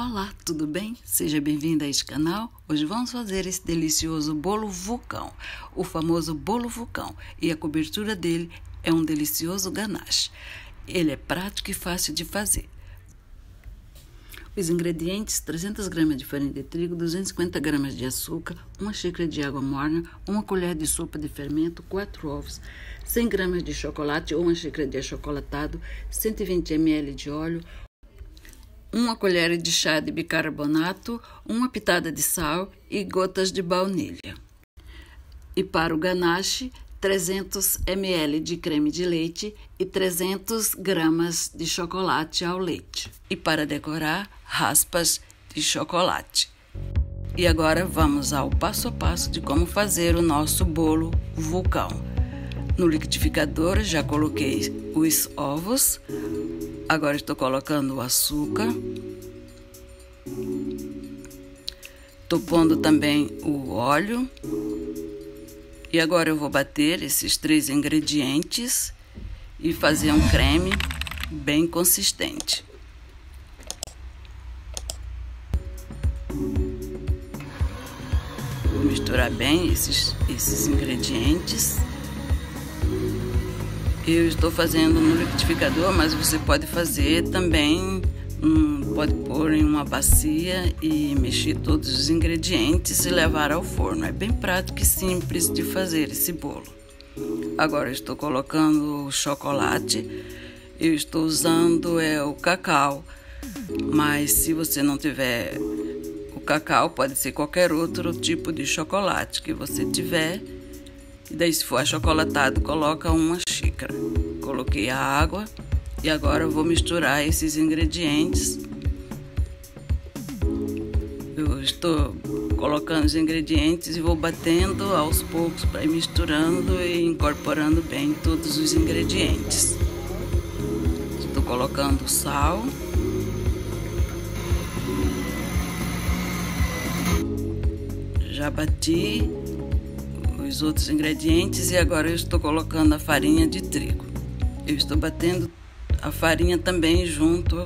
Olá, tudo bem? Seja bem-vindo a este canal. Hoje vamos fazer esse delicioso bolo vulcão, o famoso bolo vulcão, e a cobertura dele é um delicioso ganache. Ele é prático e fácil de fazer. Os ingredientes: 300 gramas de farinha de trigo, 250 gramas de açúcar, 1 xícara de água morna, 1 colher de sopa de fermento, 4 ovos, 100 gramas de chocolate ou 1 xícara de achocolatado, 120 ml de óleo, 1 colher de chá de bicarbonato, 1 pitada de sal e gotas de baunilha. E para o ganache, 300 ml de creme de leite e 300 gramas de chocolate ao leite. E para decorar, raspas de chocolate. E agora vamos ao passo a passo de como fazer o nosso bolo vulcão. No liquidificador já coloquei os ovos. Agora estou colocando o açúcar. Estou pondo também o óleo. E agora eu vou bater esses 3 ingredientes e fazer um creme bem consistente. Vou misturar bem esses ingredientes. Eu estou fazendo no liquidificador, mas você pode fazer também, pode pôr em uma bacia e mexer todos os ingredientes e levar ao forno. É bem prático e simples de fazer esse bolo. Agora eu estou colocando o chocolate. Eu estou usando o cacau, mas se você não tiver o cacau, pode ser qualquer outro tipo de chocolate que você tiver. E daí, se for achocolatado, coloca 1 xícara. Coloquei a água e agora eu vou misturar esses ingredientes. Eu estou colocando os ingredientes e vou batendo aos poucos para ir misturando e incorporando bem todos os ingredientes. Estou colocando sal. Já bati os outros ingredientes e agora eu estou colocando a farinha de trigo. Eu estou batendo a farinha também junto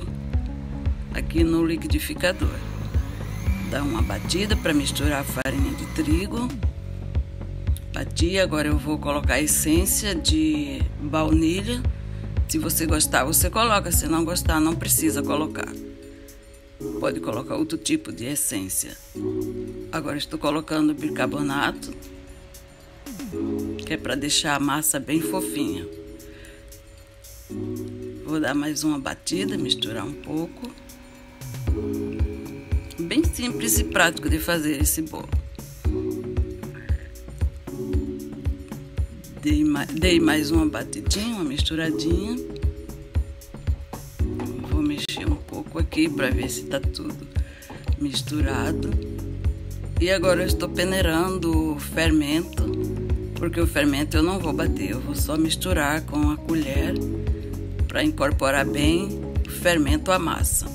aqui no liquidificador. Dá uma batida para misturar a farinha de trigo. Bati, agora eu vou colocar a essência de baunilha. Se você gostar, você coloca. Se não gostar, não precisa colocar. Pode colocar outro tipo de essência. Agora estou colocando bicarbonato, que é para deixar a massa bem fofinha. Vou dar mais uma batida, misturar um pouco. Bem simples e prático de fazer esse bolo. Dei mais uma batidinha, uma misturadinha. Vou mexer um pouco aqui para ver se está tudo misturado. E agora eu estou peneirando o fermento, porque o fermento eu não vou bater, eu vou só misturar com a colher para incorporar bem o fermento à massa.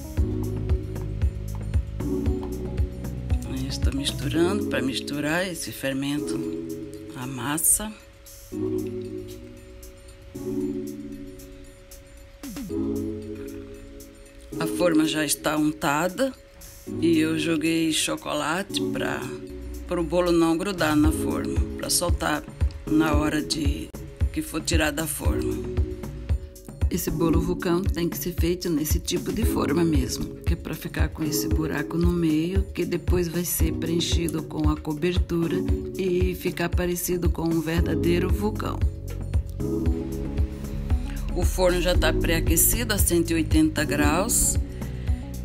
Eu estou misturando para misturar esse fermento à massa. A forma já está untada e eu joguei chocolate para o bolo não grudar na forma, para soltar na hora que for tirar da forma. Esse bolo vulcão tem que ser feito nesse tipo de forma mesmo, que é para ficar com esse buraco no meio, que depois vai ser preenchido com a cobertura e ficar parecido com um verdadeiro vulcão. O forno já está pré-aquecido a 180 graus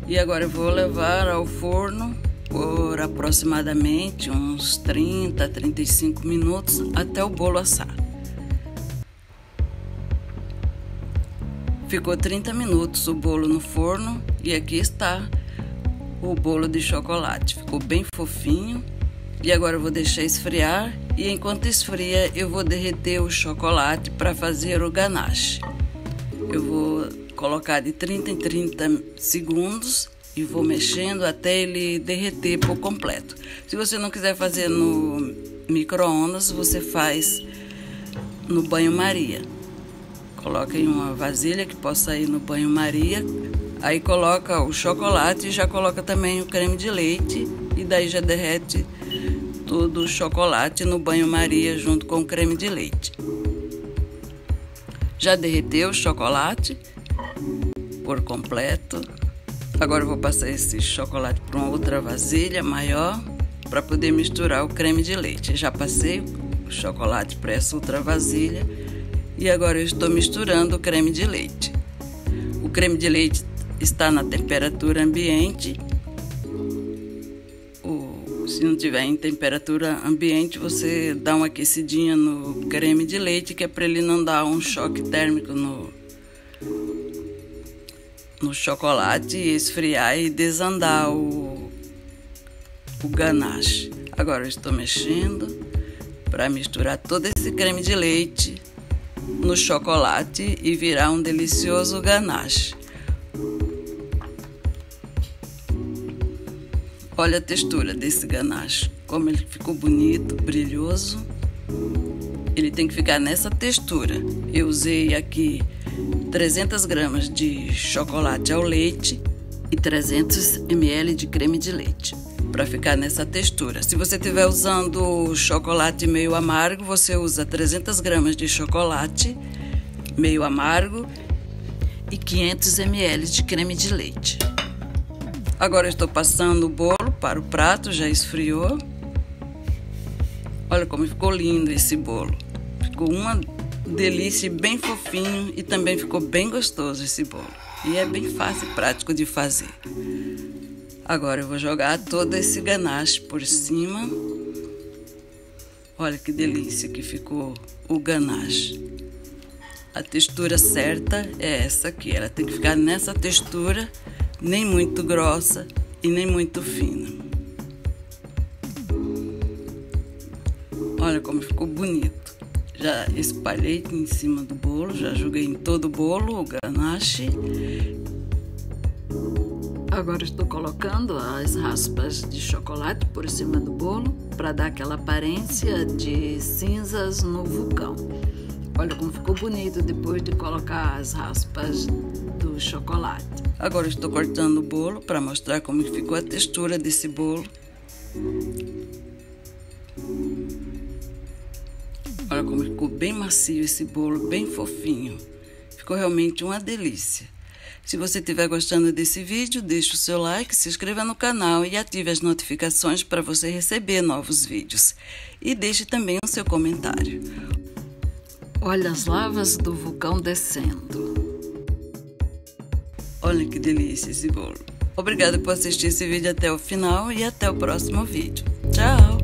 e agora eu vou levar ao forno por aproximadamente uns 30 a 35 minutos até o bolo assar. Ficou 30 minutos o bolo no forno e aqui está o bolo de chocolate. Ficou bem fofinho e agora eu vou deixar esfriar e enquanto esfria eu vou derreter o chocolate para fazer o ganache. Eu vou colocar de 30 em 30 segundos e vou mexendo até ele derreter por completo. Se você não quiser fazer no micro-ondas, você faz no banho-maria. Coloque em uma vasilha que possa ir no banho-maria Aí coloca o chocolate e já coloca também o creme de leite e daí já derrete todo o chocolate no banho-maria junto com o creme de leite. Já derreteu o chocolate por completo. Agora eu vou passar esse chocolate para uma outra vasilha maior para poder misturar o creme de leite. Já passei o chocolate para essa outra vasilha e agora eu estou misturando o creme de leite. O creme de leite está na temperatura ambiente. Se não tiver em temperatura ambiente, você dá uma aquecidinha no creme de leite, que é para ele não dar um choque térmico no chocolate e esfriar e desandar o ganache. Agora eu estou mexendo para misturar todo esse creme de leite no chocolate e virar um delicioso ganache. Olha a textura desse ganache, como ele ficou bonito, brilhoso. Ele tem que ficar nessa textura. Eu usei aqui 300 gramas de chocolate ao leite e 300 ml de creme de leite, para ficar nessa textura. Se você estiver usando chocolate meio amargo, você usa 300 gramas de chocolate meio amargo e 500 ml de creme de leite. Agora eu estou passando o bolo para o prato, já esfriou. Olha como ficou lindo esse bolo. Ficou uma delícia, bem fofinho e também ficou bem gostoso esse bolo. E é bem fácil e prático de fazer. Agora eu vou jogar todo esse ganache por cima. Olha que delícia que ficou o ganache. A textura certa é essa aqui. Ela tem que ficar nessa textura, nem muito grossa e nem muito fina. Olha como ficou bonito. Já espalhei em cima do bolo, já joguei em todo o bolo o ganache. Agora estou colocando as raspas de chocolate por cima do bolo para dar aquela aparência de cinzas no vulcão. Olha como ficou bonito depois de colocar as raspas do chocolate. Agora estou cortando o bolo para mostrar como ficou a textura desse bolo. Olha como ficou bem macio esse bolo, bem fofinho. Ficou realmente uma delícia. Se você estiver gostando desse vídeo, deixe o seu like, se inscreva no canal e ative as notificações para você receber novos vídeos. E deixe também o seu comentário. Olha as lavas do vulcão descendo. Olha que delícia esse bolo. Obrigada por assistir esse vídeo até o final e até o próximo vídeo. Tchau!